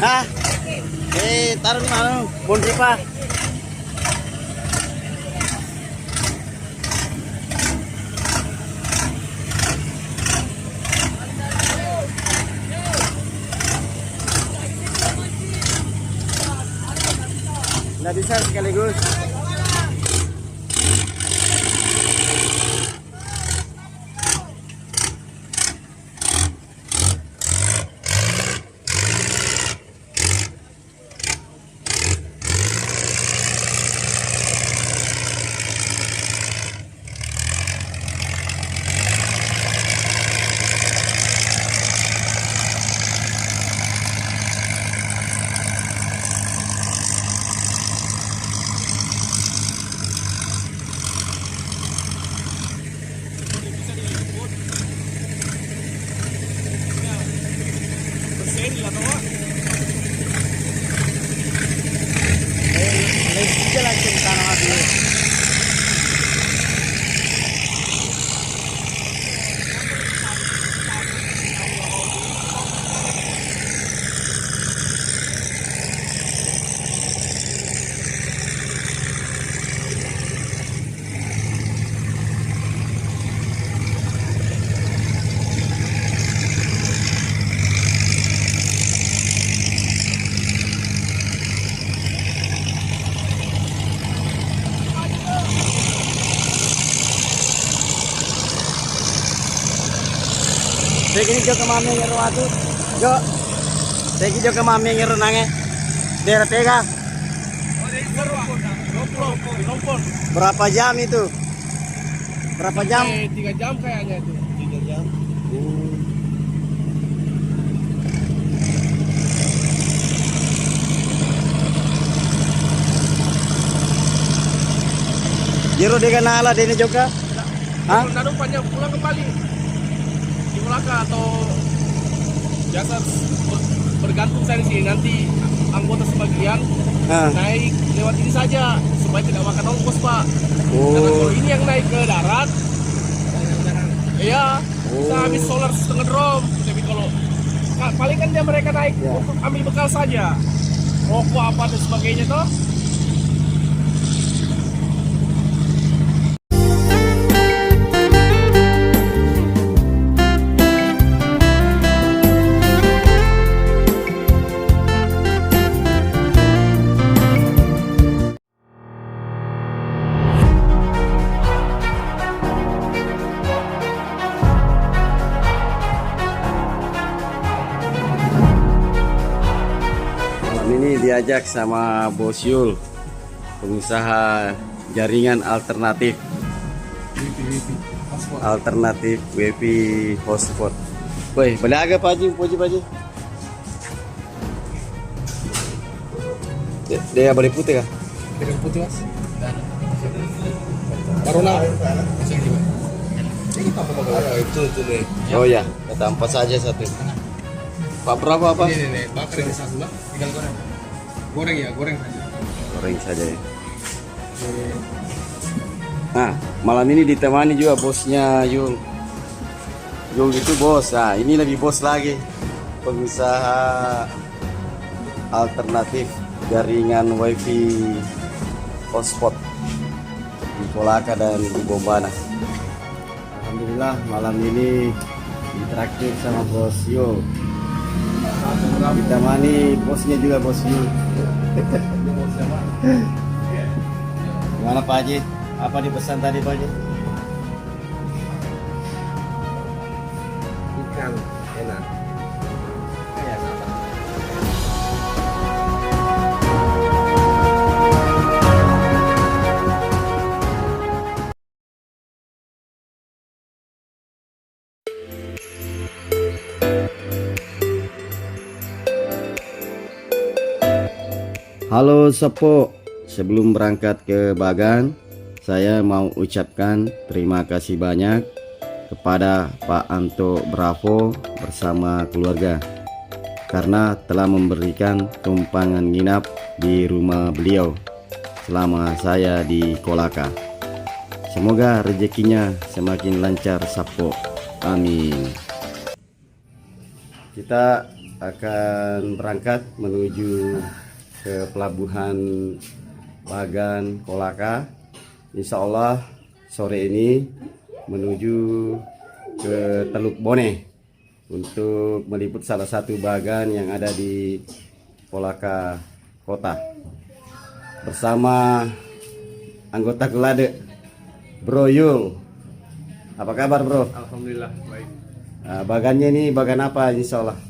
Hah? Taruh di mana? Bondri pa. Nggak bisa sekaligus. Segini jo kemame ngero atu. Jo. Segi jo kemame ngero nange. Daerah Tega. Berapa jam itu? Berapa jam? 3 jam kayaknya itu. 3 jam. Jero dengan nala dene juga. Hah? Nanti panjang pulang kembali. Di Kolaka atau biasa bergantung saya di sini. Nanti anggota sebagian naik lewat ini saja supaya tidak makan ongkos, Pak. Karena kalau ini yang naik ke darat, iya, bisa habis solar setengah drum. Tapi kalau paling kan dia mereka naik untuk ambil bekal saja, rokok apa dan sebagainya toh. Ini diajak sama Bos Yul, pengusaha jaringan alternatif WiFi hotspot. Woi, belaga Paji, puji Paji. Dia boleh putih kah? Dengan putih, Mas. Barona. Itu deh. Oh ya, kata 4 saja satu. Pak berapa apa? Ini bakar ini satu lah, tinggal goreng. Goreng ya, goreng saja. Goreng saja ya. Nah, malam ini ditemani juga bosnya Yul. Yul itu bos. Nah, ini lebih bos lagi. Pengusaha alternatif jaringan WiFi hotspot di Kolaka dan di Bombana. Alhamdulillah malam ini ditraktir sama Bos Yul. Ditemani bosnya juga Bos Yul. Gimana Pak Haji? Apa dipesan tadi Pak Haji? Ikan enak. Halo Sepo, sebelum berangkat ke Bagan, saya mau ucapkan terima kasih banyak kepada Pak Anto Bravo bersama keluarga karena telah memberikan tumpangan nginap di rumah beliau selama saya di Kolaka. Semoga rezekinya semakin lancar Sepo, amin. Kita akan berangkat menuju ke pelabuhan Bagan Kolaka. Insya Allah sore ini menuju ke Teluk Bone untuk meliput salah satu bagan yang ada di Kolaka Kota bersama anggota Gelade, Bro Yul. Apa kabar, Bro? Alhamdulillah baik. Nah, bagannya ini bagan apa insya Allah?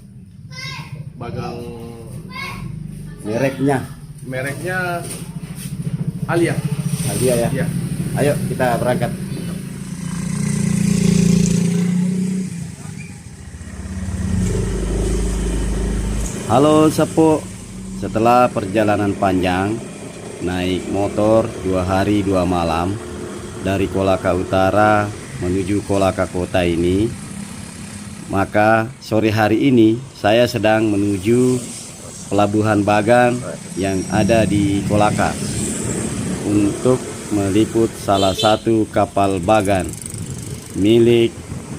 Bagang Mereknya Alia. Alia ya? Iya. Ayo kita berangkat. Halo Sapo, setelah perjalanan panjang naik motor 2 hari 2 malam dari Kolaka Utara menuju Kolaka Kota ini, maka sore hari ini saya sedang menuju pelabuhan Bagan yang ada di Kolaka untuk meliput salah satu kapal Bagan milik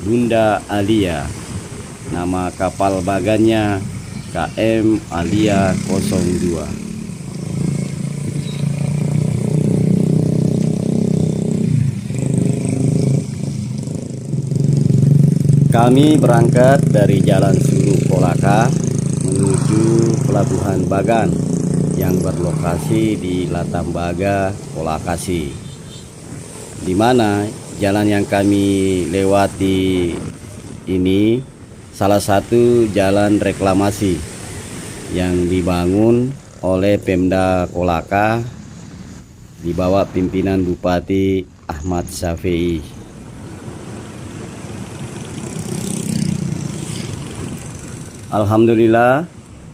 Bunda Alia. Nama kapal Bagannya KM Alia 02. Kami berangkat dari Jalan Sulu Kolaka menuju Pelabuhan Bagan yang berlokasi di Latambaga, Kolakasi, di mana jalan yang kami lewati ini salah satu jalan reklamasi yang dibangun oleh Pemda Kolaka di bawah pimpinan Bupati Ahmad Syafi'i. Alhamdulillah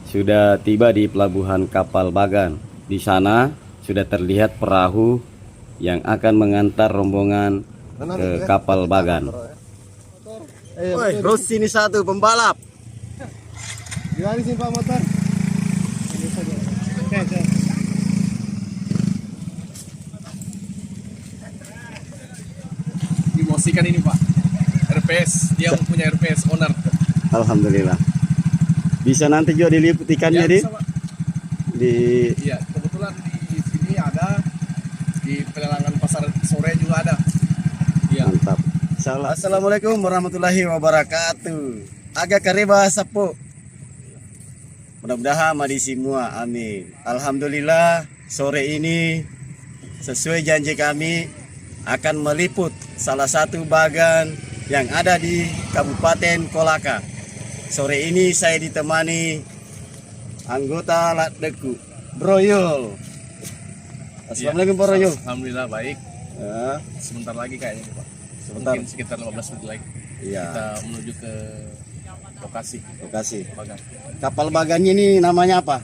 sudah tiba di pelabuhan kapal Bagan. Di sana sudah terlihat perahu yang akan mengantar rombongan ke kapal Bagan. Woi, Bro, sini satu pembalap. Gimana sih Pak motor? Ini saja. Oke. Dimosikan ini Pak. RPS, dia punya RPS owner. Alhamdulillah. Bisa nanti juga diliput ikannya Ya, bisa, Pak. Iya, kebetulan di sini ada, di pelelangan pasar sore juga ada. Iya. Mantap. Assalamualaikum warahmatullahi wabarakatuh. Agak kareba Sapo. Mudah-mudahan madi semua, amin. Alhamdulillah sore ini sesuai janji kami akan meliput salah satu bagan yang ada di Kabupaten Kolaka. Sore ini saya ditemani anggota Latdeku, Bro Yul. Assalamualaikum Bro Yul. Alhamdulillah baik. Ya, Sebentar lagi kayaknya nih, Pak. Sebentar. Mungkin sekitar 15 menit lagi. iya, Kita menuju ke lokasi lokasi. Bagan. Kapal bagannya ini namanya apa?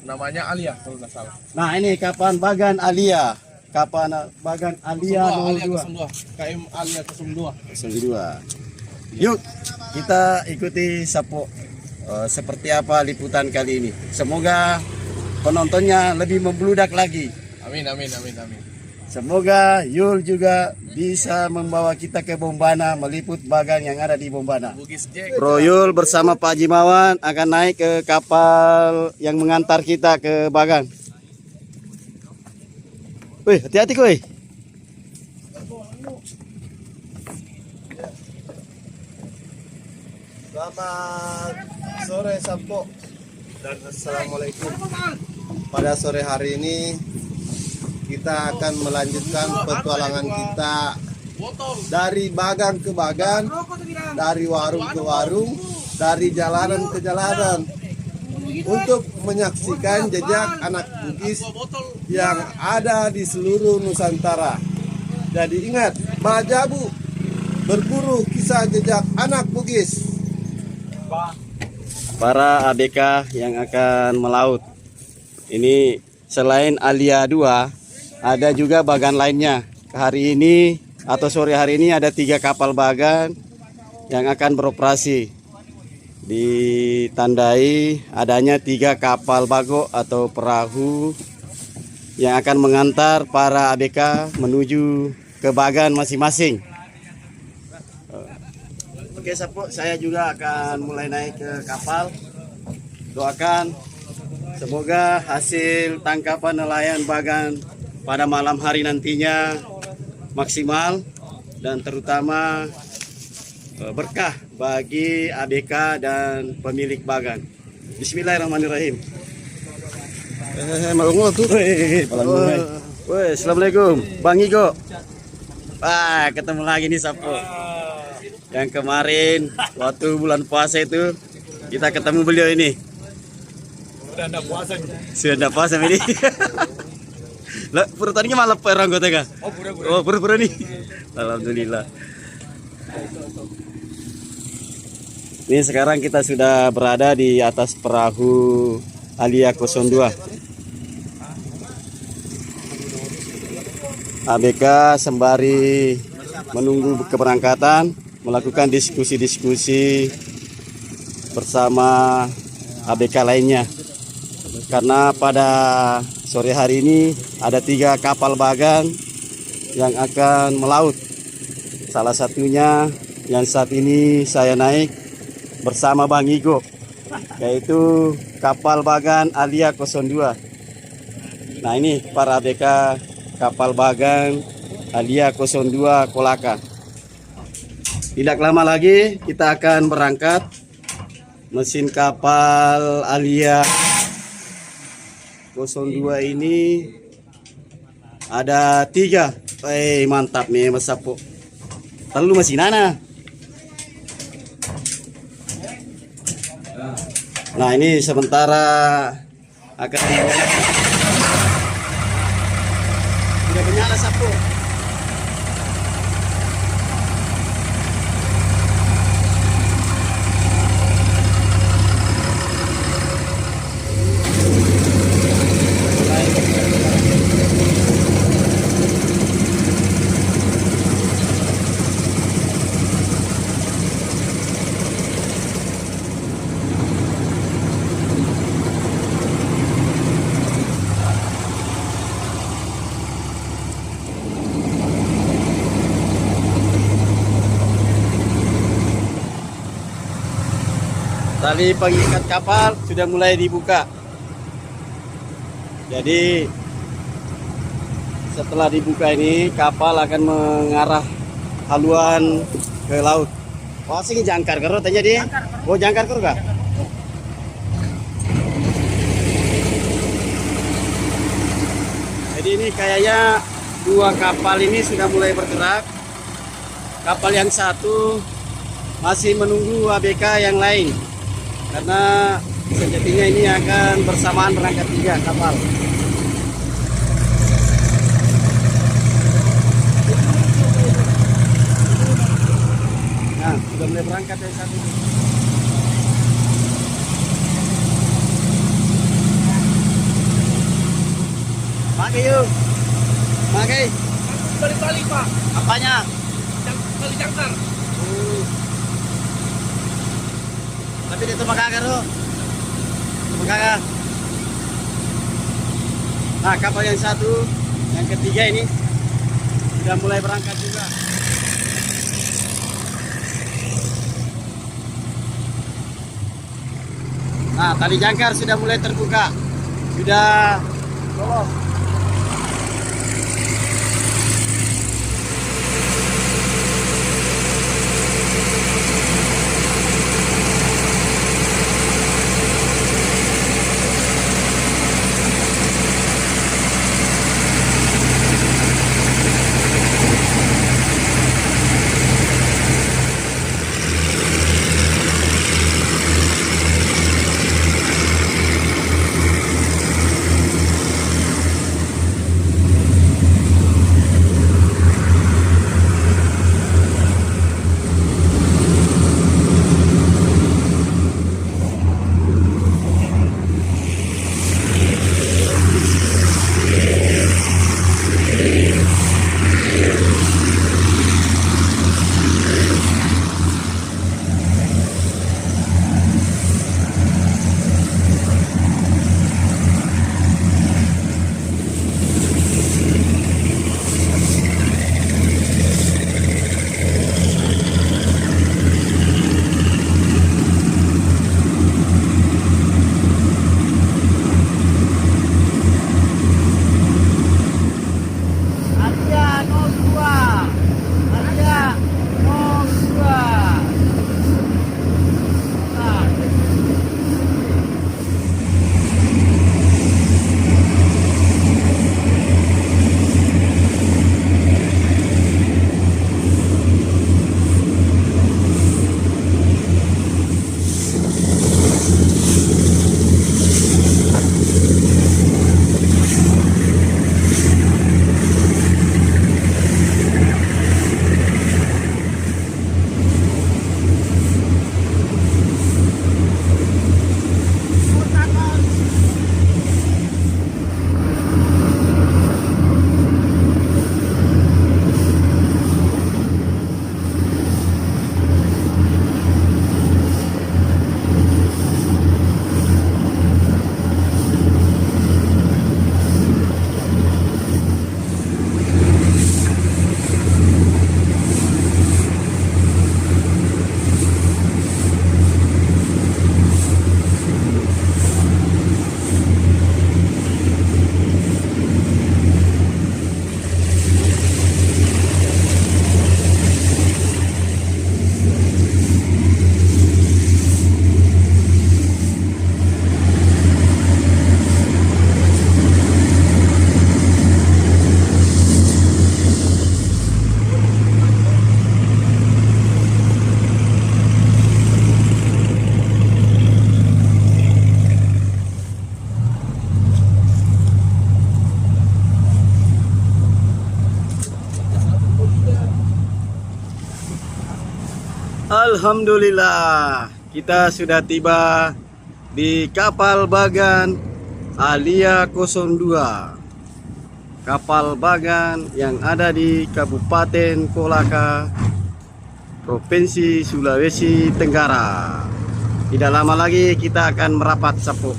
Namanya Alia kalau nggak salah. Nah, ini kapal Bagan Alia. Kapal Bagan Alia 02. 02. KM Alia 02. 02. Yuk, kita ikuti Sapo seperti apa liputan kali ini. Semoga penontonnya lebih membludak lagi. Amin. Semoga Yul juga bisa membawa kita ke Bombana meliput bagan yang ada di Bombana. Bugis Jack. Bro Yul bersama Pak Jimawan akan naik ke kapal yang mengantar kita ke Bagan. Wih, hati-hati kuy. Selamat sore Sapo dan assalamualaikum. Pada sore hari ini kita akan melanjutkan petualangan kita dari bagan ke bagan, dari warung ke warung, dari jalanan ke jalanan untuk menyaksikan jejak anak Bugis yang ada di seluruh Nusantara. Jadi ingat, Majabu berburu kisah jejak anak Bugis. Para ABK yang akan melaut. Ini selain Alia 2, ada juga bagan lainnya. Hari ini atau sore hari ini ada 3 kapal bagan yang akan beroperasi. Ditandai adanya 3 kapal bago atau perahu yang akan mengantar para ABK menuju ke bagan masing-masing. Oke Sapo, saya juga akan mulai naik ke kapal. doakan semoga hasil tangkapan nelayan Bagan pada malam hari nantinya maksimal dan terutama berkah bagi ABK dan pemilik Bagan. Bismillahirrahmanirrahim. Woi, assalamualaikum, Bang Igo. Wah, ketemu lagi nih Sapo. Yang kemarin waktu bulan puasa itu kita ketemu beliau ini. Sudah enggak puasa ini. Lah, pura tadinya malah perang gue tega. Oh, pura-pura nih. Alhamdulillah. Ini sekarang kita sudah berada di atas perahu Alia 02. ABK sembari menunggu keberangkatan melakukan diskusi-diskusi bersama ABK lainnya. Karena pada sore hari ini ada 3 kapal Bagan yang akan melaut. Salah satunya yang saat ini saya naik bersama Bang Igo, yaitu kapal Bagan Alia 02. Nah, ini para ABK kapal Bagan Alia 02 Kolaka. Tidak lama lagi kita akan berangkat. Mesin kapal Alia 02 ini ada 3. Mantap nih Mas Sapo. Lalu masih nana. Nah, ini sementara akan sudah menyala Sapo. Tali pengikat kapal sudah mulai dibuka. Jadi setelah dibuka ini kapal akan mengarah haluan ke laut. Wah, sing jangkar karo tanya dia. Oh, jangkar karo kah? Jadi ini kayaknya 2 kapal ini sudah mulai bergerak. Kapal yang satu masih menunggu ABK yang lain. Karena sejatinya ini akan bersamaan berangkat 3 kapal. Nah, sudah mulai berangkat yang satu. Pakai yuk. Pakai. Balik-balik Pak. Apanya? Balik jangkar. Tapi itu makakar lo. Makakar. Nah, kapal yang satu, yang ketiga ini sudah mulai berangkat juga. Nah, tali jangkar sudah mulai terbuka. Sudah lolos. Alhamdulillah, kita sudah tiba di kapal Bagan Alia 02. Kapal Bagan yang ada di Kabupaten Kolaka, Provinsi Sulawesi Tenggara. Tidak lama lagi kita akan merapat Sapo.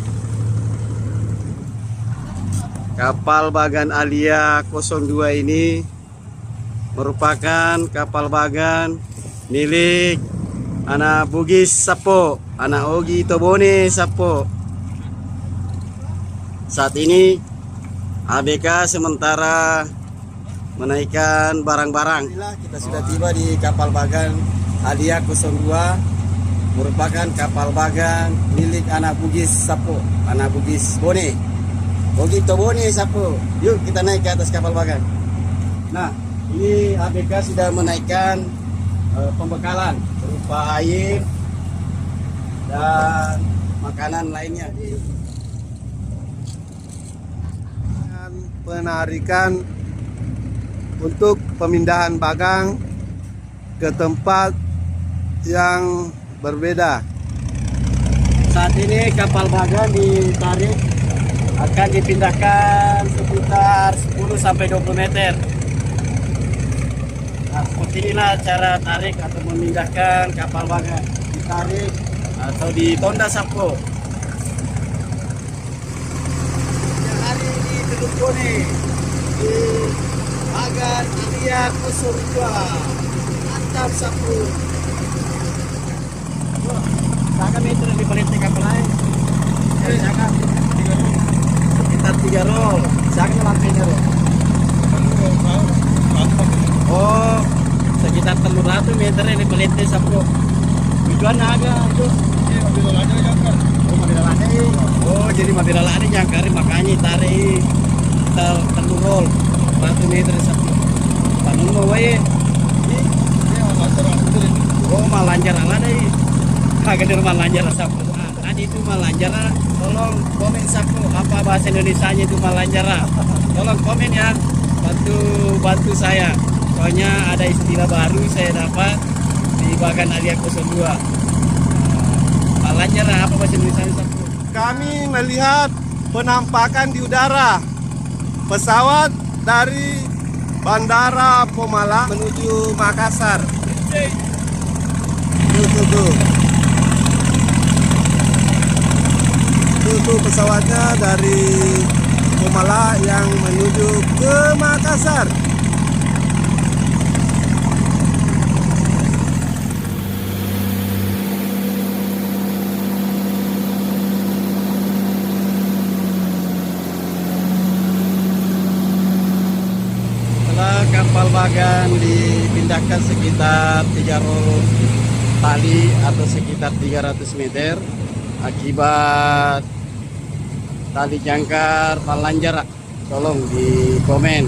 Kapal Bagan Alia 02 ini merupakan kapal Bagan milik anak Bugis Sapo, anak Ogi Tobone Sapo. Saat ini ABK sementara menaikkan barang-barang. Kita sudah tiba di kapal Bagan Alia 02, merupakan kapal Bagan milik anak Bugis Sapo, anak Bugis Bone, Ogi Tobone Sapo. Yuk kita naik ke atas kapal Bagan. Nah, ini ABK sudah menaikkan pembekalan berupa air dan makanan lainnya. Penarikan untuk pemindahan Bagan ke tempat yang berbeda. Saat ini kapal Bagan ditarik, akan dipindahkan sekitar 10 sampai 20 meter. Nah, seperti inilah cara tarik atau memindahkan kapal Bagan. Ditarik atau ditonda Sapo. Hari ini Teluk Bone di Bagan Alia 02. Mantap Sapo. Saya meter di balik kapal lain. Jadi saya sekitar 3 roll. Saya lampainya roll. Oh, sekitar 300 meter ini pelite Sapo. Tujuan agak itu. Oh, jadi mabira lari jangkari makanya tarik telurol 100 meter Sapo. Panun mau wae. Oh, malanjar ala deh. Agak di rumah lanjar Sapo. Tadi itu malanjar. Tolong komen Sapo apa bahasa Indonesianya itu malanjar. Tolong komen ya. Bantu saya. Soalnya ada istilah baru saya dapat di Bagan Alia 02. Malanjar apa bahasa Indonesia Sapo? Kami melihat penampakan di udara pesawat dari Bandara Pomala menuju Makassar. Tuh pesawatnya dari Pomala yang menuju ke Makassar. Kapal Bagan dipindahkan sekitar 3 roll tali atau sekitar 300 meter akibat tali jangkar malanjar. Tolong di komen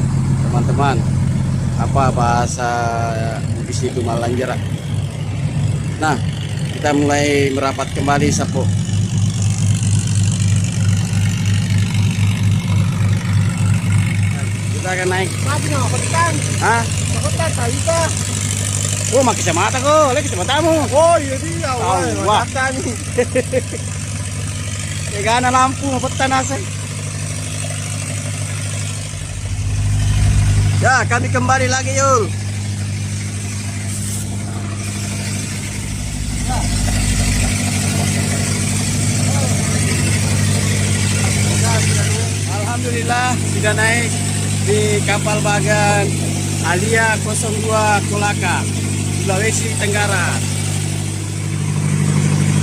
teman-teman apa bahasa di situ malanjar. Nah, kita mulai merapat kembali Sapo. Kita akan naik. Hah? Oh, makin kacamata ko. Lagi kacamatamu. Oh iya dia, wah. nih. Tegana lampu, mapetan asal. Ya, kami kembali lagi yul. Alhamdulillah sudah naik di kapal Bagan Alia 02 Kolaka, Sulawesi Tenggara.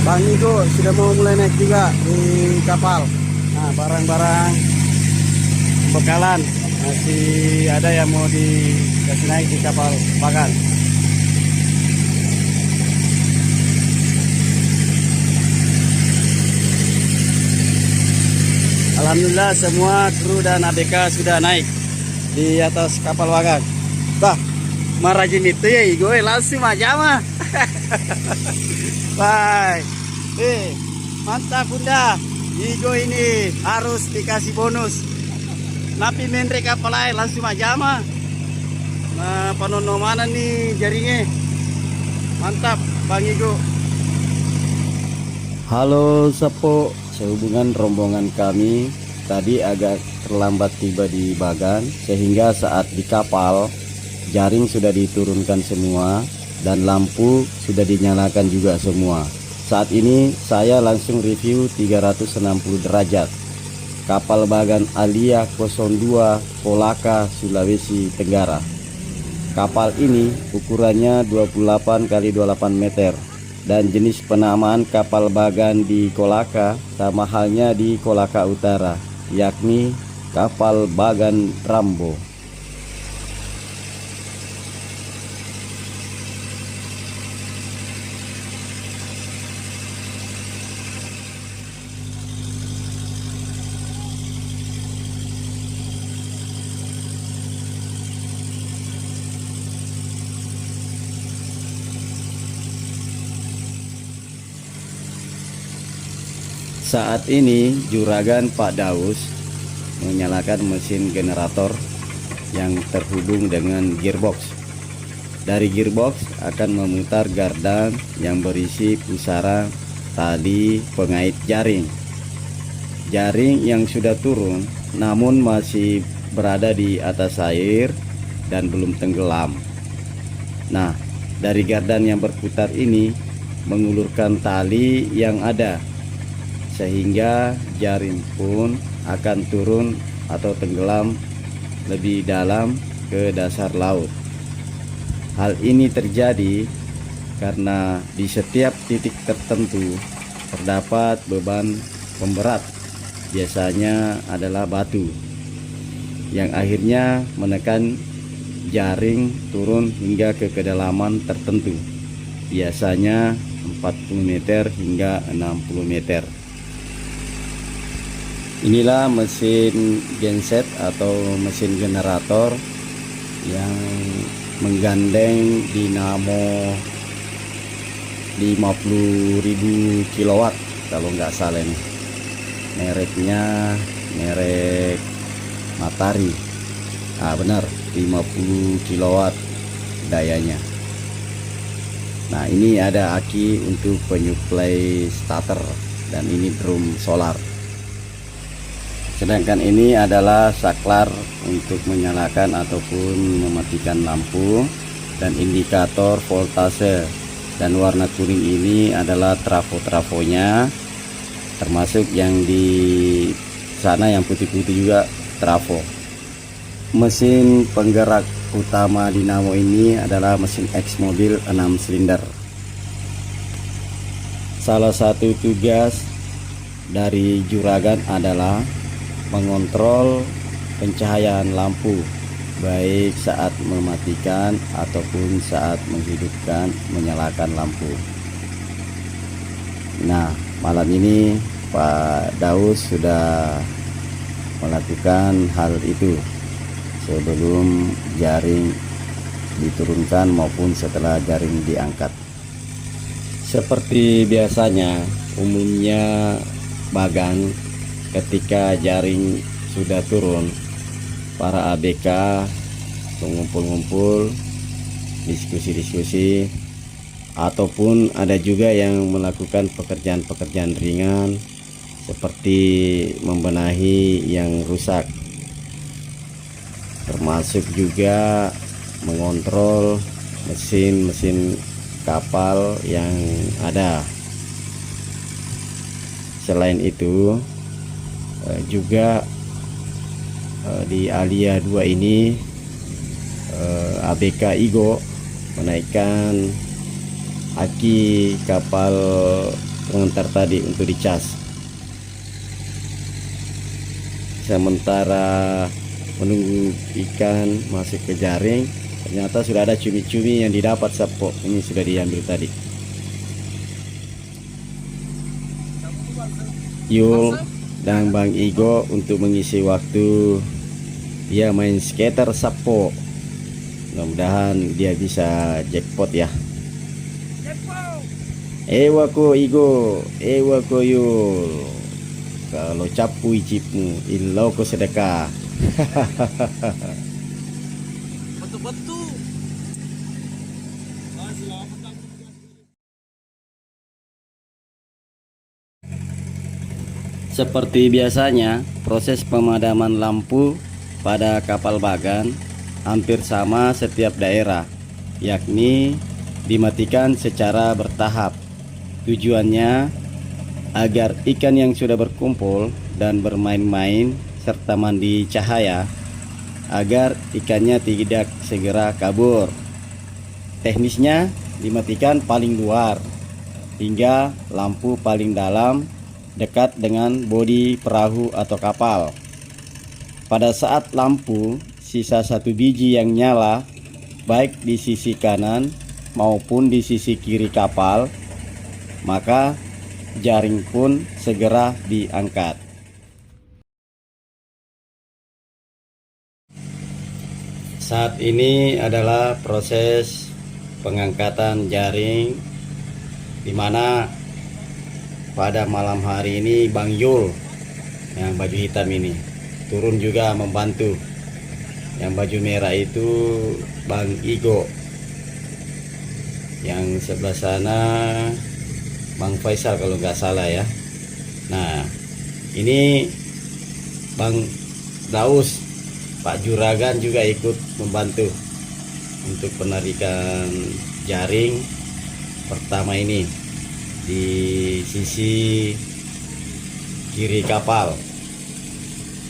Bang Nigo sudah mau mulai naik juga di kapal. Nah, barang-barang bekalan masih ada yang mau dikasih naik di kapal Bagan. Alhamdulillah semua kru dan ABK sudah naik di atas kapal Bagan. Bah, marajin itu ya gue langsung aja mah. Bye. Mantap Bunda. Igo ini harus dikasih bonus. Napi menre kapal lain langsung aja mah. Nah, panono mana nih jaringnya? Mantap. Bang Igo. Halo Sapo, sehubungan rombongan kami tadi agak terlambat tiba di Bagan, sehingga saat di kapal jaring sudah diturunkan semua dan lampu sudah dinyalakan juga semua. Saat ini saya langsung review 360 derajat kapal Bagan Alia 02 Kolaka, Sulawesi Tenggara. Kapal ini ukurannya 28 x 28 meter dan jenis penamaan kapal Bagan di Kolaka sama halnya di Kolaka Utara, yakni kapal Bagan Rambo. Saat ini Juragan Pak Daus menyalakan mesin generator yang terhubung dengan gearbox. Dari gearbox akan memutar gardan yang berisi pusara tali pengait jaring. Jaring yang sudah turun namun masih berada di atas air dan belum tenggelam. Nah, dari gardan yang berputar ini mengulurkan tali yang ada, sehingga jaring pun akan turun atau tenggelam lebih dalam ke dasar laut. Hal ini terjadi karena di setiap titik tertentu terdapat beban pemberat, biasanya adalah batu, yang akhirnya menekan jaring turun hingga ke kedalaman tertentu, biasanya 40 meter hingga 60 meter. Inilah mesin genset atau mesin generator yang menggandeng dinamo 50.000 kW kalau nggak salah nih. Mereknya merek Matahari. Benar, 50 kW dayanya. Nah, ini ada aki untuk penyuplai starter dan ini drum solar. Sedangkan ini adalah saklar untuk menyalakan ataupun mematikan lampu dan indikator voltase, dan warna kuning ini adalah trafo-trafonya, termasuk yang di sana yang putih-putih juga trafo. Mesin penggerak utama dinamo ini adalah mesin X mobil 6 silinder. Salah satu tugas dari juragan adalah mengontrol pencahayaan lampu, baik saat mematikan ataupun saat menghidupkan, menyalakan lampu. Nah, malam ini Pak Daus sudah melakukan hal itu sebelum jaring diturunkan maupun setelah jaring diangkat. Seperti biasanya, umumnya Bagan ketika jaring sudah turun, para ABK mengumpul-ngumpul, diskusi-diskusi, ataupun ada juga yang melakukan pekerjaan-pekerjaan ringan seperti membenahi yang rusak, termasuk juga mengontrol mesin-mesin kapal yang ada. Selain itu juga di Alia 2 ini ABK Igo menaikkan aki kapal pengantar tadi untuk dicas. Sementara menunggu ikan masuk ke jaring, ternyata sudah ada cumi-cumi yang didapat Sapo. Ini sudah diambil tadi. Yul dan Bang Igo untuk mengisi waktu dia main skater Sapo. Mudah-mudahan dia bisa jackpot ya. Ewa ko Igo, ewa ko Yul. Kalau capu icipmu, ilau ko sedekah. Betul-betul. Seperti biasanya, proses pemadaman lampu pada kapal Bagan hampir sama setiap daerah, yakni dimatikan secara bertahap. Tujuannya agar ikan yang sudah berkumpul dan bermain-main serta mandi cahaya, agar ikannya tidak segera kabur. Teknisnya dimatikan paling luar hingga lampu paling dalam dekat dengan bodi perahu atau kapal. Pada saat lampu sisa satu biji yang nyala, baik di sisi kanan maupun di sisi kiri kapal, maka jaring pun segera diangkat. Saat ini adalah proses pengangkatan jaring, di mana pada malam hari ini Bang Yul yang baju hitam ini turun juga membantu. Yang baju merah itu Bang Igo, yang sebelah sana Bang Faisal kalau nggak salah ya. Nah, ini Bang Daus, Pak Juragan juga ikut membantu untuk penarikan jaring pertama ini di sisi kiri kapal.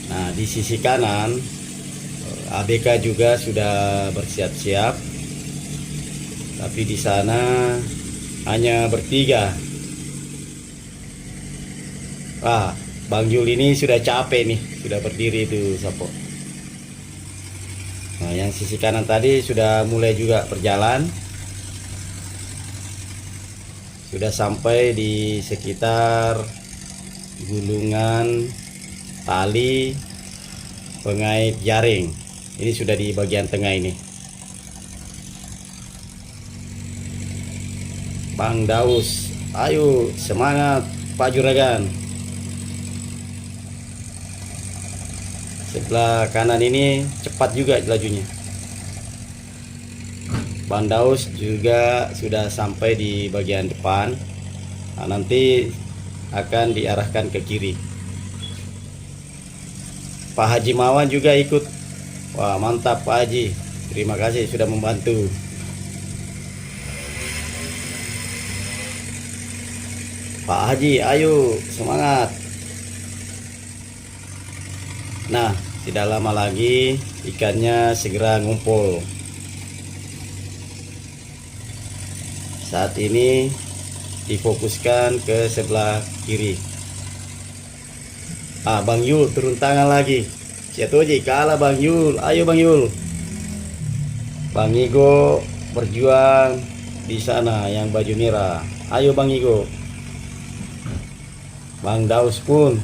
Nah, di sisi kanan ABK juga sudah bersiap-siap, tapi di sana hanya bertiga. Bang Yul ini sudah capek nih, sudah berdiri itu Sapo. Nah, yang sisi kanan tadi sudah mulai juga berjalan, sudah sampai di sekitar gulungan tali pengait jaring. Ini sudah di bagian tengah ini. Bang Daus, ayo semangat Pak Juragan. Sebelah kanan ini cepat juga lajunya. Bang Daus juga sudah sampai di bagian depan. Nah, nanti akan diarahkan ke kiri. Pak Haji Mawan juga ikut. Wah, mantap Pak Haji. Terima kasih sudah membantu. Pak Haji, ayo semangat. Nah, tidak lama lagi ikannya segera ngumpul. Saat ini difokuskan ke sebelah kiri. Bang Yul turun tangan lagi. Siatoji kalah Bang Yul. Ayo Bang Yul. Bang Igo berjuang di sana yang baju merah. Ayo Bang Igo. Bang Daus pun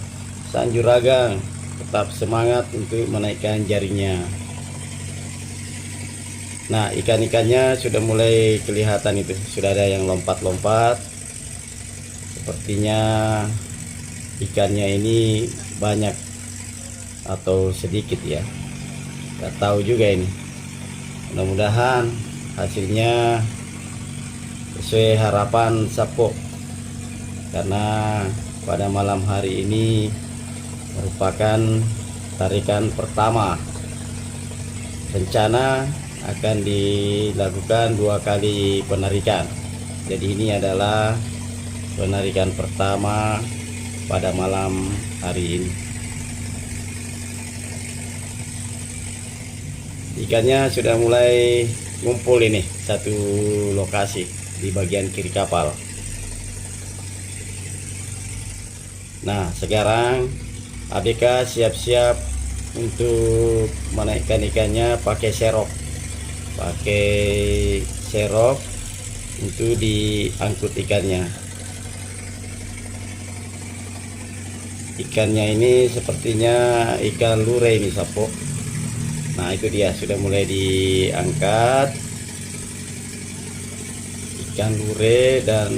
sang juragan tetap semangat untuk menaikkan jaringnya. Nah, ikan-ikannya sudah mulai kelihatan itu. Sudah ada yang lompat-lompat. Sepertinya ikannya ini banyak atau sedikit ya. Gak tahu juga ini. Mudah-mudahan hasilnya sesuai harapan Sapo. Karena pada malam hari ini merupakan tarikan pertama. Rencana akan dilakukan 2 kali penarikan. Jadi ini adalah penarikan pertama pada malam hari ini. Ikannya sudah mulai ngumpul ini satu lokasi di bagian kiri kapal. Nah, sekarang ABK siap-siap untuk menaikkan ikannya pakai serok. Untuk diangkut ikannya. Ikannya ini sepertinya ikan lure ini Sapo. Nah, itu dia sudah mulai diangkat. Ikan lure dan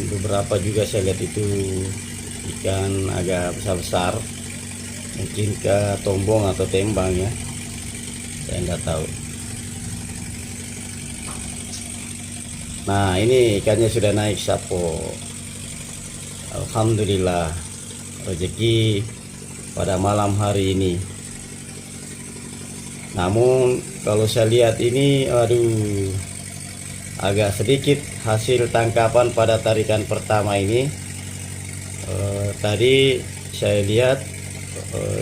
beberapa juga saya lihat itu ikan agak besar-besar. Mungkin ke tombong atau tembang ya. Saya nggak tahu. Nah, ini ikannya sudah naik Sapo. Alhamdulillah. rezeki pada malam hari ini. Namun kalau saya lihat ini, aduh, agak sedikit hasil tangkapan pada tarikan pertama ini. Tadi saya lihat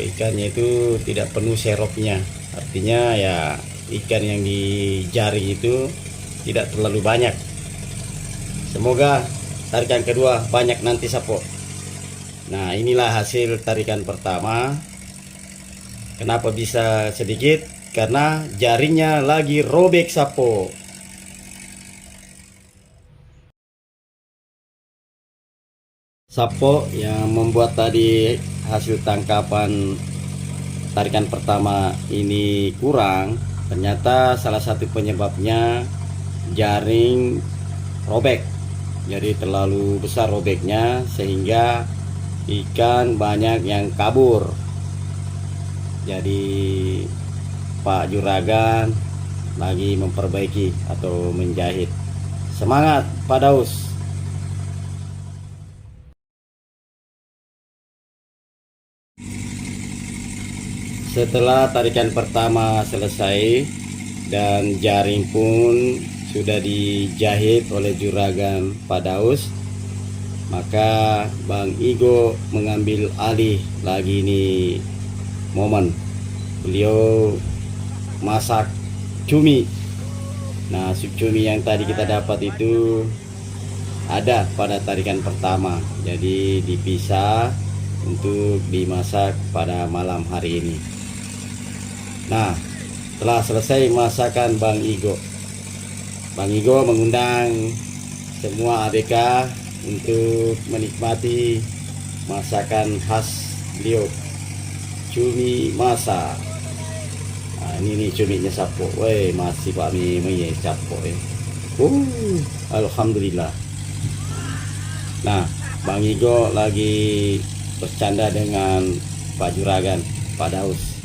ikannya itu tidak penuh seroknya, artinya ya ikan yang di jaring itu tidak terlalu banyak. Semoga tarikan kedua banyak nanti Sapo. Nah, inilah hasil tarikan pertama. Kenapa bisa sedikit? Karena jaringnya lagi robek Sapo. Sapo yang membuat tadi hasil tangkapan tarikan pertama ini kurang, ternyata salah satu penyebabnya jaring robek. Jadi terlalu besar robeknya sehingga ikan banyak yang kabur. Jadi Pak Juragan lagi memperbaiki atau menjahit. Semangat Pak Daus. Setelah tarikan pertama selesai dan jaring pun sudah dijahit oleh Juragan Pak Daus, maka Bang Igo mengambil alih lagi nih momen. Beliau masak cumi. Nah, sup cumi yang tadi kita dapat itu ada pada tarikan pertama, jadi dipisah untuk dimasak pada malam hari ini. Nah, setelah selesai masakan Bang Igo mengundang semua ABK untuk menikmati masakan khas beliau, cumi masak. Nah, ini nih cuminya Sapo. Weh, masih Pak Mi Sapo ya. Alhamdulillah. Nah, Bang Igo lagi bercanda dengan Pak Juragan, Pak Daus.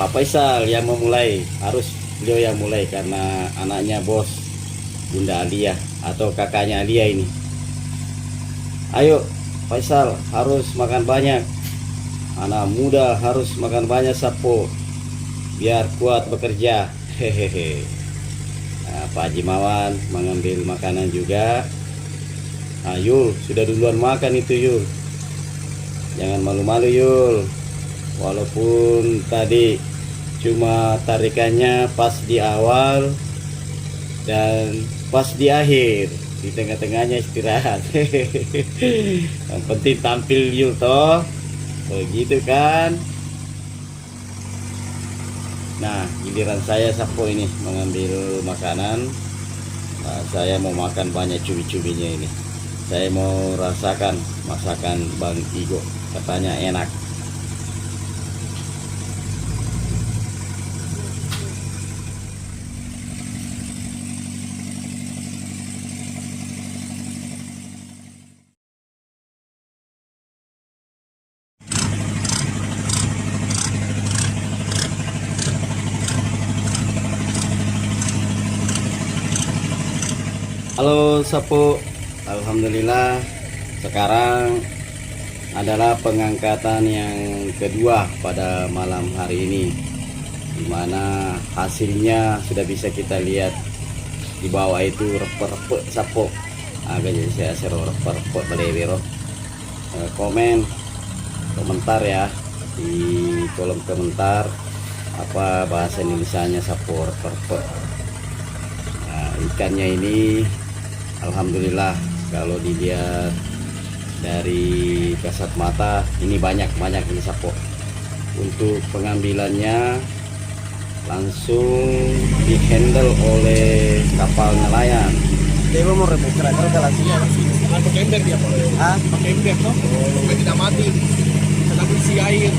Pak Faisal yang memulai, harus beliau yang mulai karena anaknya bos Bunda Alia atau kakaknya Alia ini. Ayo Faisal, harus makan banyak. Anak muda harus makan banyak Sapo biar kuat bekerja. Hehehe. Nah, Pak Haji Mawan mengambil makanan juga. Nah, Yul, sudah duluan makan itu Yul. Jangan malu-malu Yul. Walaupun tadi cuma tarikannya pas di awal dan pas di akhir, di tengah-tengahnya istirahat. Yang penting tampil Yul toh. Begitu kan. Nah, giliran saya Sapo ini mengambil makanan. Nah, saya mau makan banyak cumi-cuminya ini. Saya mau rasakan masakan Bang Igo, katanya enak. Halo Sapo, alhamdulillah sekarang adalah pengangkatan yang kedua pada malam hari ini, dimana hasilnya sudah bisa kita lihat di bawah itu repot-repot Sapo. Agak jadi saya seru repot-repot belewero. Komentar ya di kolom komentar apa bahasa Indonesianya Sapo repot-repot. Nah, ikannya ini alhamdulillah kalau dilihat dari kasat mata ini banyak ini Sapo. Untuk pengambilannya langsung dihandle oleh kapal nelayan. Dewa mau rebus kira-kira galasinya. Pakai ember dia Pak. Ah, Pakai ember toh. Supaya tidak mati. Sedang isi air.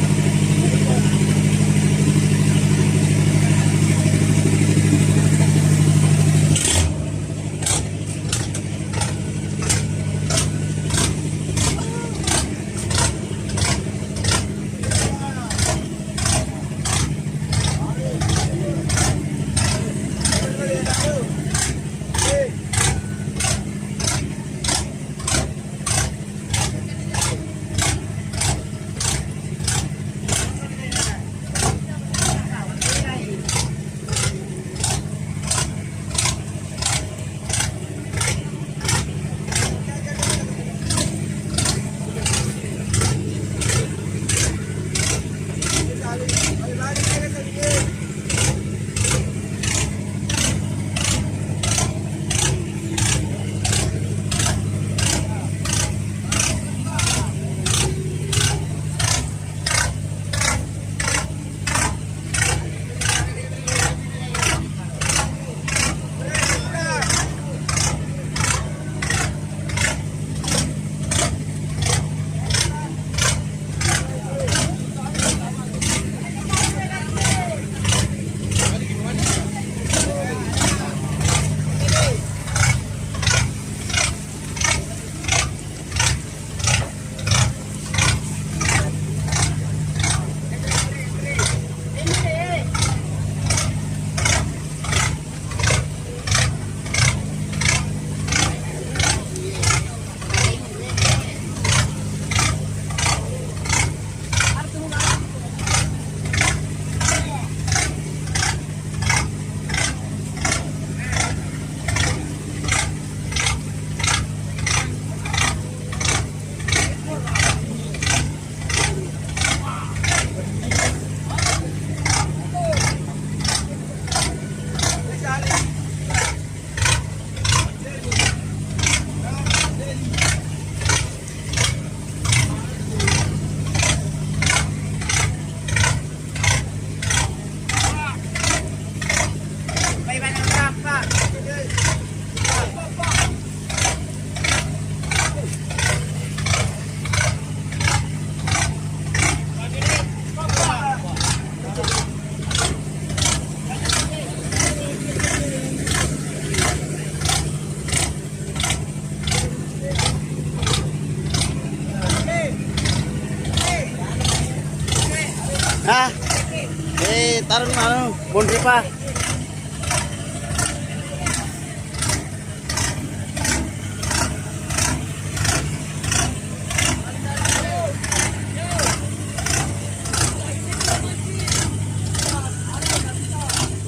Taruh di mana? Bon Ripa.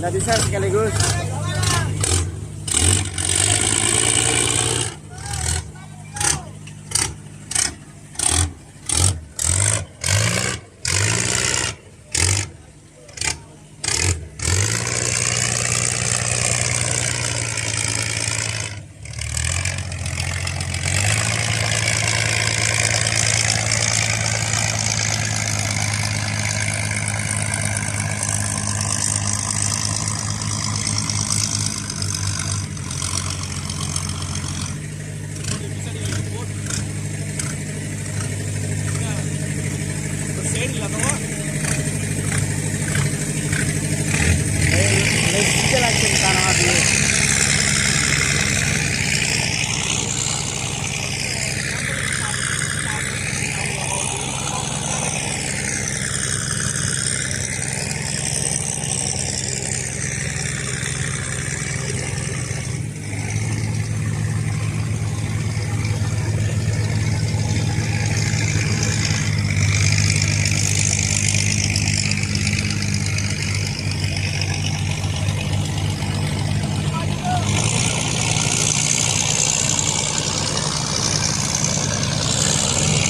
Nggak bisa sekaligus. Bersihin lah toh. Kita lagi di tanah habis.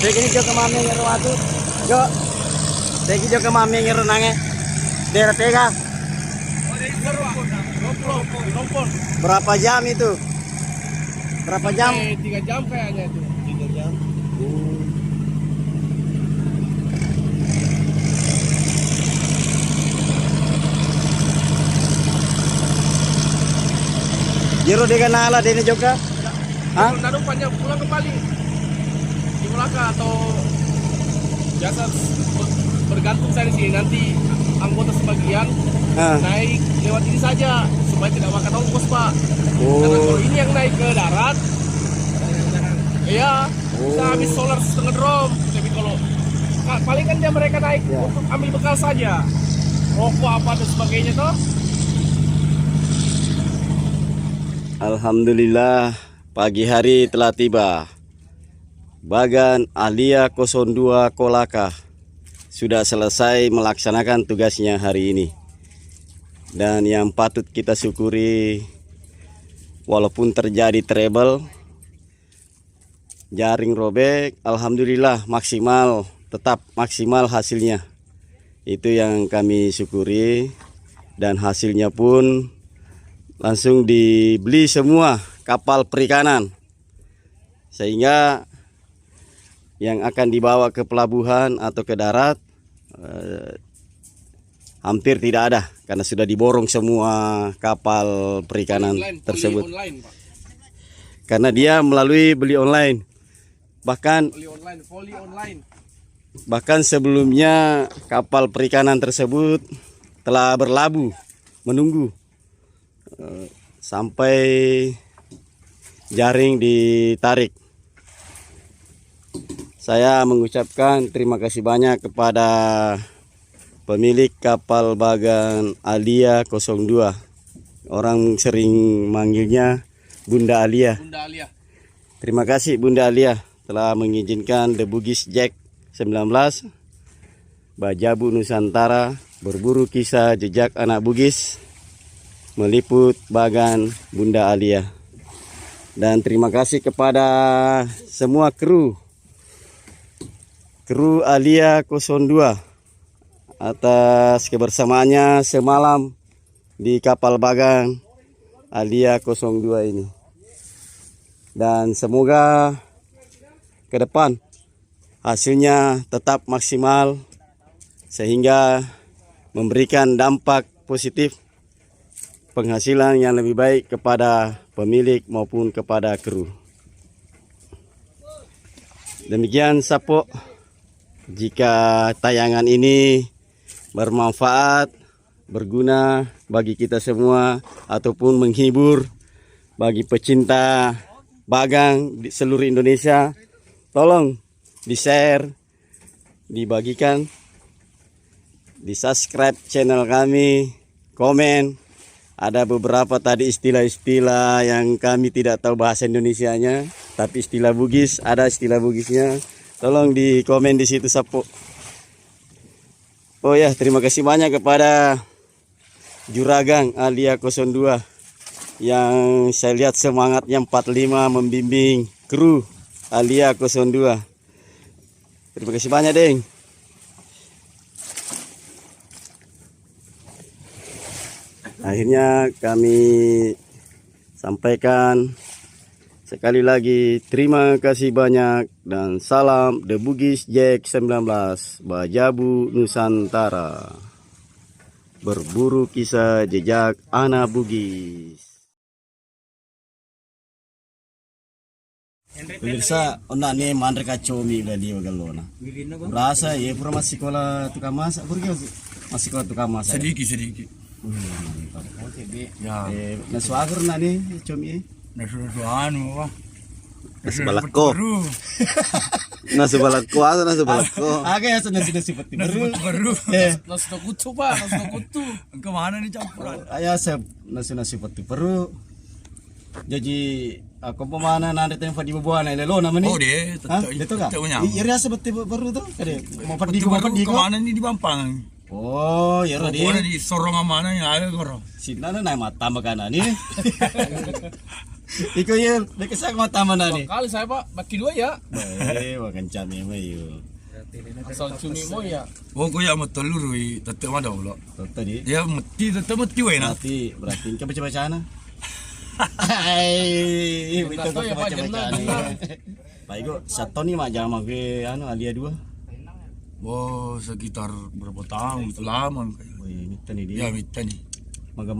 Degi jo ke mami ngero atu. Jo. Degi jo ke mami ngero nange. Daerah Tega. Rompon. Berapa jam itu? Berapa jam? 3 jam kayaknya itu. 3 jam. Jero dega nala dene juga. Hah? Nado panjang pulang kembali. Di Melaka atau jasa bergantung saya di sini, nanti anggota sebagian naik lewat ini saja supaya tidak makan ongkos Pak. Karena kalau ini yang naik ke darat, iya, bisa habis solar setengah drum. Tapi kalau paling kan dia mereka naik untuk ambil bekal saja, rokok apa dan sebagainya toh. Alhamdulillah, pagi hari telah tiba. Bagan Alia 02 Kolaka sudah selesai melaksanakan tugasnya hari ini. Dan yang patut kita syukuri, walaupun terjadi trouble, jaring robek, alhamdulillah maksimal, tetap maksimal hasilnya. Itu yang kami syukuri, dan hasilnya pun langsung dibeli semua kapal perikanan, sehingga yang akan dibawa ke pelabuhan atau ke darat hampir tidak ada, karena sudah diborong semua kapal perikanan tersebut. Online, Pak. Karena dia melalui beli online. Volley online. Bahkan sebelumnya kapal perikanan tersebut telah berlabuh menunggu sampai jaring ditarik. Saya mengucapkan terima kasih banyak kepada pemilik kapal Bagan Alia 02. Orang sering manggilnya Bunda Alia. Bunda Alia. Terima kasih Bunda Alia telah mengizinkan The Bugis Jack 19 Bajabu Nusantara berburu kisah jejak anak Bugis meliput Bagan Bunda Alia. Dan terima kasih kepada semua kru Alia 02 atas kebersamaannya semalam di kapal Bagan Alia 02 ini. Dan semoga ke depan hasilnya tetap maksimal sehingga memberikan dampak positif penghasilan yang lebih baik kepada pemilik maupun kepada kru. Demikian Sapo, jika tayangan ini bermanfaat, berguna bagi kita semua ataupun menghibur bagi pecinta bagang di seluruh Indonesia, tolong di-share, dibagikan, di subscribe channel kami, komen. Ada beberapa tadi istilah-istilah yang kami tidak tahu bahasa Indonesianya, tapi istilah Bugis, ada istilah Bugisnya. Tolong di komen di situ Sapo. Oh ya, terima kasih banyak kepada Juragan Alia 02 yang saya lihat semangatnya 45 membimbing kru Alia 02. Terima kasih banyak, Deng. Akhirnya kami sampaikan sekali lagi terima kasih banyak dan salam The Bugis Jack 19 Bajabu Nusantara. Berburu kisah jejak anak Bugis. Pemirsa, ona ne mandre kacomi lah dia galona. Rasa ya pura masih sekolah tukang masak, pergi masih sekolah tukang masak. Sedikit. Ya. Nasu agar nani comi. Nasu anu apa? Nasu balako. Nasu balako atau nasu balako? Agak ya nasi peti Baru. Nasi kutu pak, nasi kutu. Kemana nih campuran? Ayah saya nasi peti perlu. Jadi aku pemana nanti tempat di bubuan ini lo namanya? Oh dia, itu kan? Iya seperti perlu tuh, kade. Mau pergi kemana nih di Bampang? Oh, ya Rodi. Mana di sorong mana yang ada koro? Sina na mata makanan nih. Iko yel, dekesak mata mana nih? Kali saya pak, bagi 2 ya. Makan cami mayu. Asal cumi mo ya. Oh, kau yang telur wi, tetep ada ulo. Tadi. Ya tetep mati weh na. Berarti ke baca-bacaan. Hai, itu Tahu ya, Pak, baca-bacaan. Pak Igo, satu nih mah jama ke Alia 2. Oh, sekitar berapa tahun itu lama. Wih, mita nih dia. Ya mita nih. Maga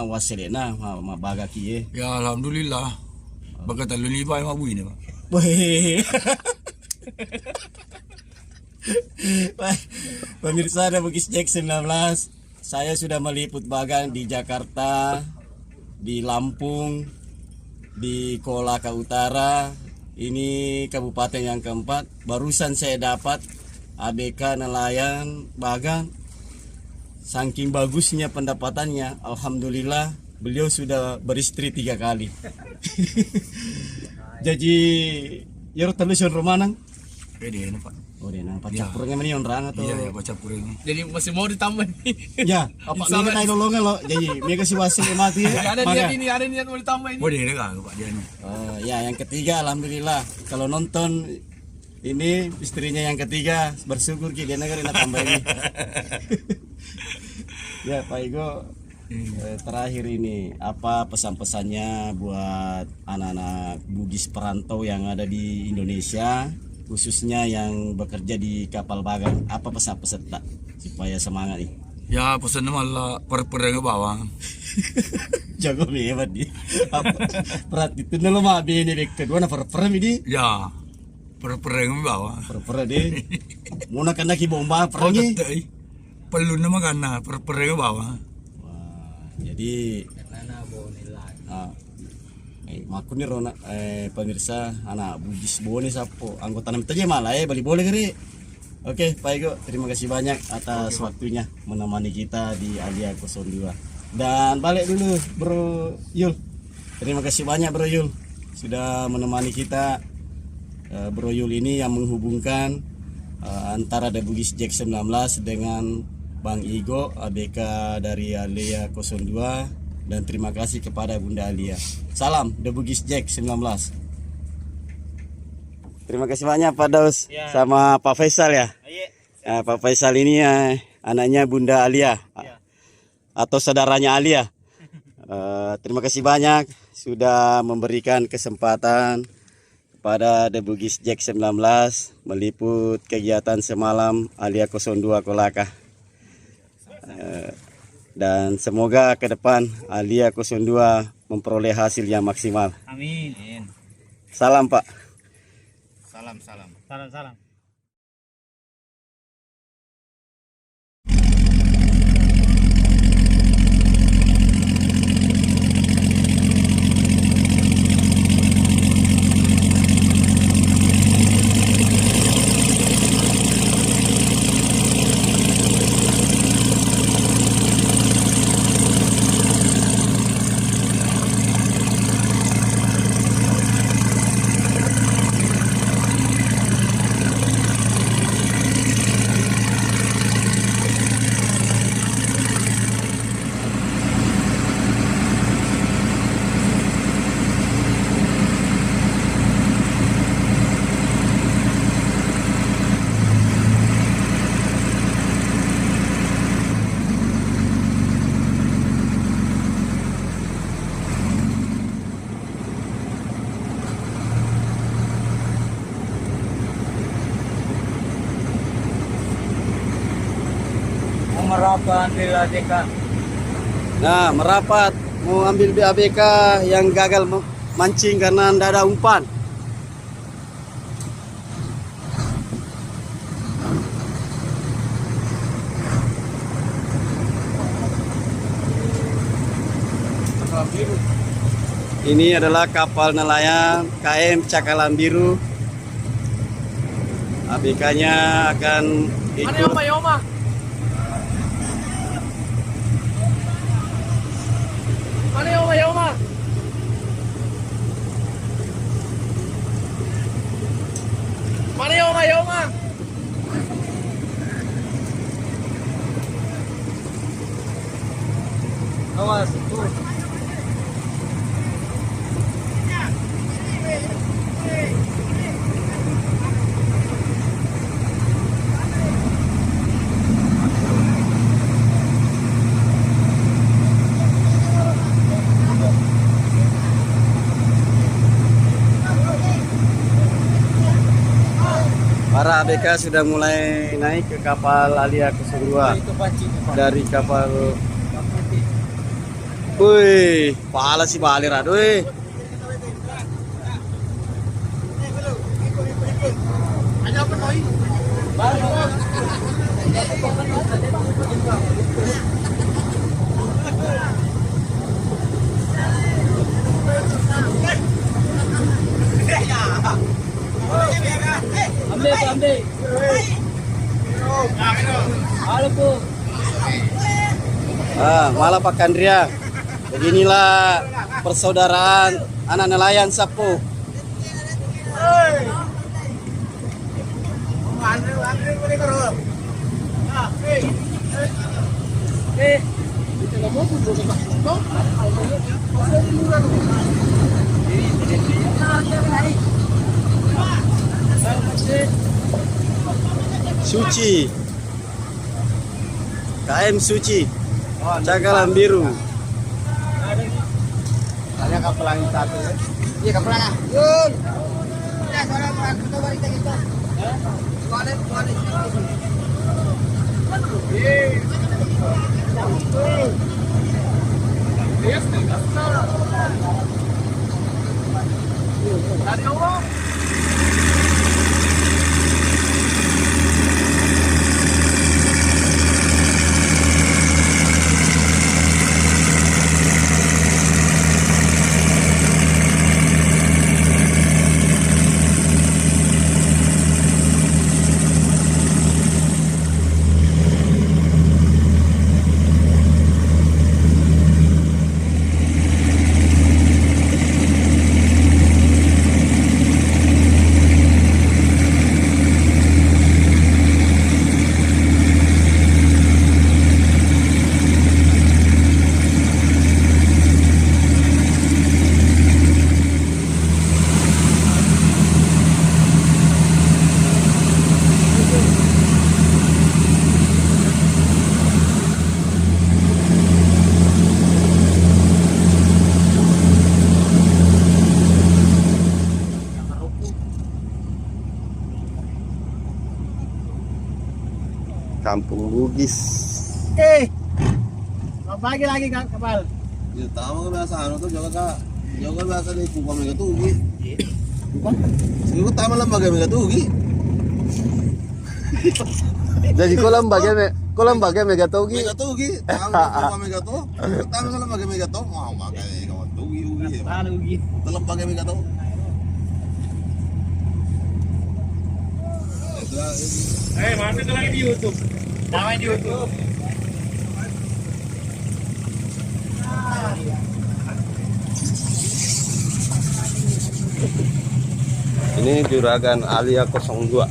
waselena ma baga kiye. Ya alhamdulillah. Baga talun liba yang abu ini pak. Wih. Pemirsa ada Bugis Jack 19. Saya sudah meliput bagan di Jakarta, di Lampung, di Kolaka Utara. Ini kabupaten yang keempat. Barusan saya dapat ABK nelayan bagan. Saking bagusnya pendapatannya, alhamdulillah beliau sudah beristri 3 kali. Jadi, ya telusun romanang. Pede ini pak. Oh, dia nampak campurnya mana yang orang atau? Iya, baca pura ini. Jadi masih mau ditambah nih. Ya, apa ini kan lolongan lo. Jadi, mereka si wasil mati ya. Ada niat mau ditambah ini. Oh dia kan pak dia nih. Ya, yang ketiga alhamdulillah. Kalau nonton ini istrinya yang ketiga, bersyukur dia negara tambah ini. Ya, Pak Igo, terakhir ini apa pesan-pesannya buat anak-anak Bugis perantau yang ada di Indonesia, khususnya yang bekerja di kapal bagan? Apa pesan-pesan tak supaya semangat nih? Ya pesan malah per-per ke bawah. Jago hebat dia. Berat itu dulu mah bini kedua na per-per ini. Ya per-per ke bawah. Per-per deh. Muna kena ki bomba Oh pergi. tetep. Perlu nama karena per-per ke bawah. Wah, jadi maku nih Rona pemirsa anak Bugis Bone sapo anggota nam tanya malah balik boleh kiri. Oke, Pak Igo, terima kasih banyak atas waktunya menemani kita di Alia 02. Dan balik dulu Bro Yul. Terima kasih banyak Bro Yul sudah menemani kita. Bro Yul ini yang menghubungkan antara The Bugis Jack 19 dengan Bang Igo ABK dari Alia 02. Dan terima kasih kepada Bunda Alia. Salam The Bugis Jack 19. Terima kasih banyak Pak Daus sama Pak Faisal ya. Pak Faisal ini anaknya Bunda Alia atau saudaranya Alia. Terima kasih banyak sudah memberikan kesempatan kepada The Bugis Jack 19 meliput kegiatan semalam Alia 02 Kolaka. Dan semoga ke depan Alia 02 memperoleh hasil yang maksimal. Amin. Salam Pak. Salam. ambil ABK. Nah, merapat mau ambil ABK yang gagal mancing karena tidak ada umpan. Ini adalah kapal nelayan KM Cakalang Biru. ABK-nya akan Mana ikut. Yoma, Yoma? Mana Yoma, Yoma? Mana Yoma, Yoma? Awas, tuh. Para ABK sudah mulai naik ke kapal Alia 02 Itu pancing. dari kapal. Wih, pala si balir aduh. Ada apa koi? Ambil, ambil. Halo, Bu. Malah Pak Kandria. Beginilah persaudaraan anak nelayan Sapu. Suci, KM Suci, Cakalang Biru. Ada kapal langit satu. Iya, kapal langit. Yun. Ya, soalnya kita balik gitu. Balik. Dari Allah. Kampung Bugis. Bagi lagi kapal. Ya tahu kan biasa anu tuh jaga biasa di kupa mega tugi. Singgu tama lang bagay mega tugi. Jadi kolam bagai megatogi. Mega tugi. Tahu kupa mega to. Tama lang bagay mega to. Mau bagay kawan tugi ugi. Mana ugi? Telep bagay mega to. Masuk lagi di YouTube. Namanya di YouTube. Ini juragan Alia 02.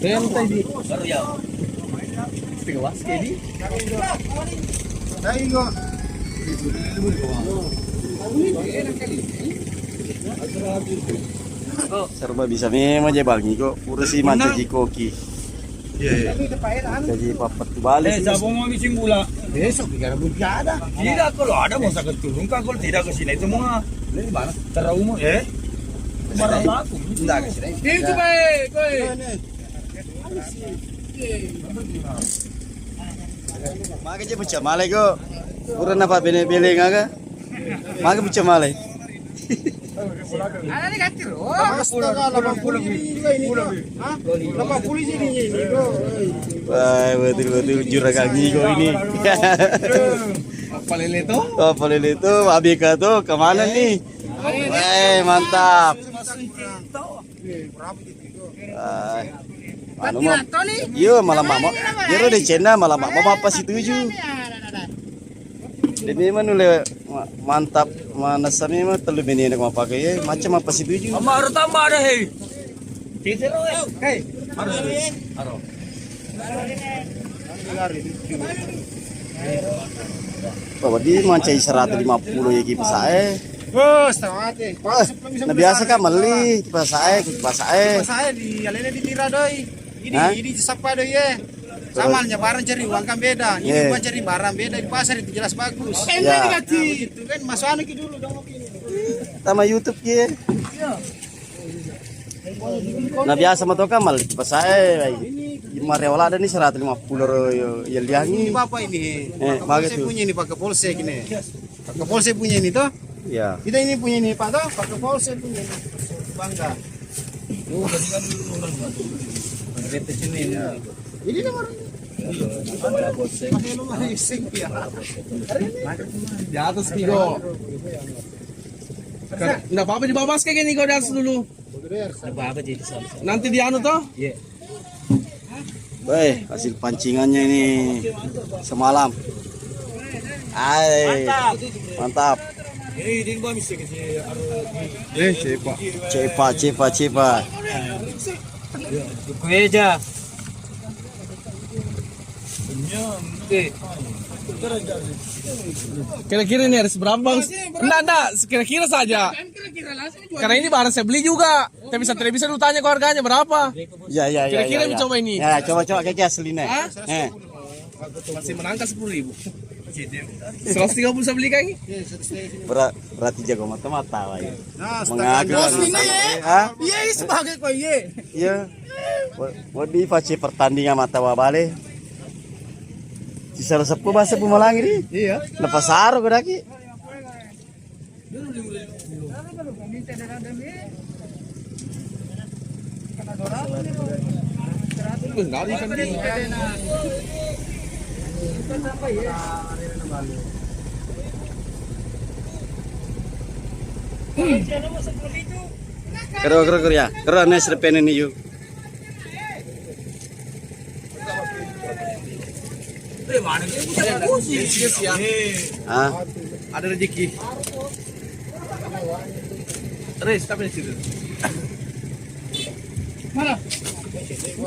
Rentai di. Baru ya. Tewas kayak di. Ayo. Serba bisa memang aja bang kok urusi manca jikoki. Iya. Jadi papat balik. Sabong mau missing bola. Besok bicara ada. Tidak, kalau ada mau sakit turun kan, kalau tidak ke sini itu mau Ini di mana? terlalu barang laku. Enggak ke sini. Itu baik, baik. Maka je pecah malai ko. Urang apa bene-bele ngaga. Maka pecah malai. Ada nih ganti loh. Astaga, 80 juga ini. Hah? 80 sini ini. Wah, betul-betul juragan ngigo ini. Apa lele tuh? Oh, polil itu Abika tuh kemana nih? Mantap. Anu mah. Iya, malam mama. Jero de cenda malam mama apa setuju. Demi manule mantap mana sami mah telu bini nak pakai ya macam apa setuju. Ama harus tambah ada hei. Hei. Bawa di mancai 150 ya kipas saya. Oh, setengah mati. Nah biasa kan meli kipas saya. Saya di alene ditira doi. Hah? Ini sapa doi ya. Samalnya barang cari uang kan beda. Ini Yeah. gua cari barang beda di pasar itu jelas bagus. Ya. Itu kan masuk anu ki dulu dong ini. Sama YouTube ya. Nah biasa mah kan meli kipas saya. Mareola ada nih 150 ya liangi. Ini bapak ini. Pakai bagus polsek tuh. punya ini pakai polsek ini. Pakai polsek punya ini toh. Ya. Kita ini punya ini Pak toh, pakai polsek punya ini. Bangga. Ini nomor ini. Pakai nomor iseng ya. Di atas Kigo. Enggak apa-apa di bawah basket ini kau di atas dulu. Nanti di anu toh? Baik, hasil pancingannya ini semalam. Mantap. Ini din ba missing kasi Cepat. Kueja. Kira-kira ini harus berapa bang? Enggak, kira-kira saja. Karena ini barang saya beli juga. Tapi saya tidak bisa dulu tanya ke harganya berapa. Ya. Kira-kira mencoba ini. Ya, coba kayak aslinya. Hah? Masih menangkap 10.000. 130 saya beli kaki. Berarti jago mata-mata lah ya. Nah, Mengaku. Hah? Iya, sebagai kau iya. Iya. Mau di face pertandingan mata wabale. Sisa resepku bahasa Pumalangi nih. Iya. Lepas saro gue lagi. Enggak ikan ini. Kero ya. Kero nes repen ini yuk. Ya. Ah, Ada rezeki. Res, tapi di situ. Mana?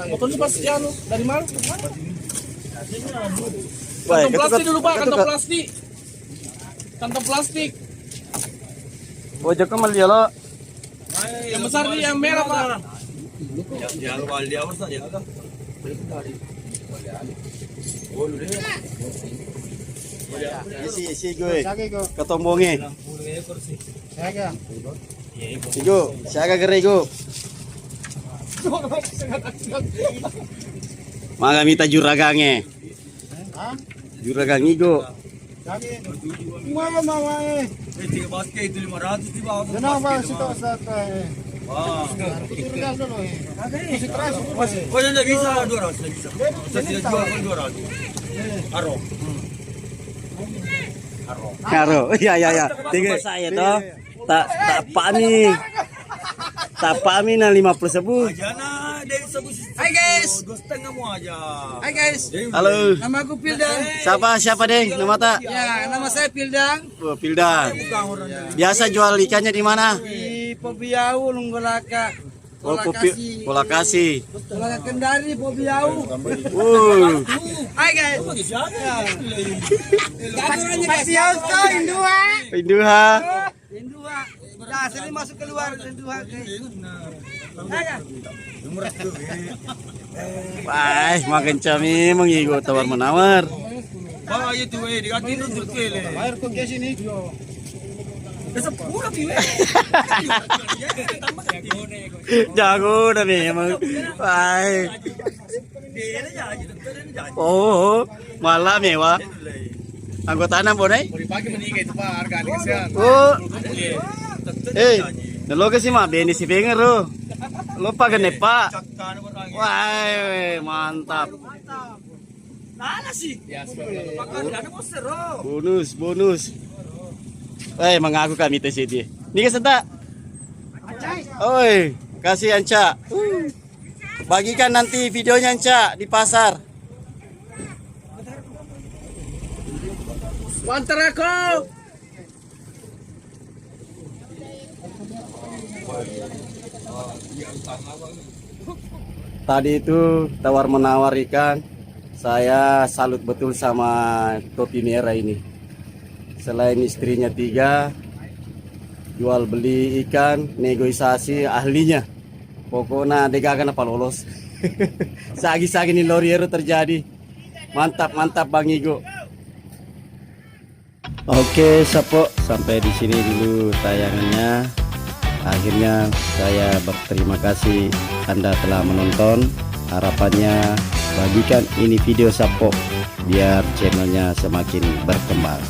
Motor lu pasti anu dari mana? baik. Kantong plastik dulu Pak, kantong plastik. Kantong plastik. Pojok ke mali lo. Yang besar nih, yang merah Pak. Jangan lupa dia awas saja. Isi gue. Sage kau. Ketombongi. Sage. Igo, siaga gere igo. Maga mita juragange. Hah? Juragang igo. Sage. Mama eh. Tiga basket itu 500 di bawah. Kenapa situ satu eh. Wah. Turun dulu eh. Masih keras. Oh, tidak bisa 200 tidak bisa. Saya tidak jual pun 200. Aro. Karo, ya. Tiga saya toh. Tak pami. Tak pami na 50.000. Jana dari sebut. Hai guys, guys. 2,5 mau aja. Hai guys. Halo. Nama aku Pildang. Siapa deh? Nama tak? Ya, nama saya Pildang. Oh, Pilda. Biasa jual ikannya di mana? Di Pobiau, Lunggolaka. Oh, Pola Kasih. Kolaka Kendari, Pobiau. Hai guys. Pobiau kau Indua. Induha. Indua. Nah, sini masuk keluar Indua. Hai. Wah, makan cami mengigo tawar menawar. Bawa itu dikatin untuk kele. Air kok ke sini. Sepuluh kile. Jago dah memang. Wah. Oh, malah mewah. Anggota anak bonai. Mau dipakai menikah itu Pak, harga kesian. Oh. Naloga sih mah beni si penger lo. Lupa kan Pak. Wah, mantap. Nana sih. Ya, sebenarnya. Pakai ada monster. Bonus. Mengaku kami tes ini. Ni ke sentak. Oi, kasih Anca. Bagikan nanti videonya Anca di pasar. Wanter aku. Tadi itu tawar menawar ikan. Saya salut betul sama topi merah ini. Selain istrinya 3, jual beli ikan, negosiasi ahlinya. Pokoknya degakan apa lolos. Sagi-sagi nih loriero terjadi. Mantap Bang Igo. Oke, Sapo, sampai di sini dulu tayangannya. Akhirnya saya berterima kasih Anda telah menonton. Harapannya bagikan ini video Sapo biar channelnya semakin berkembang.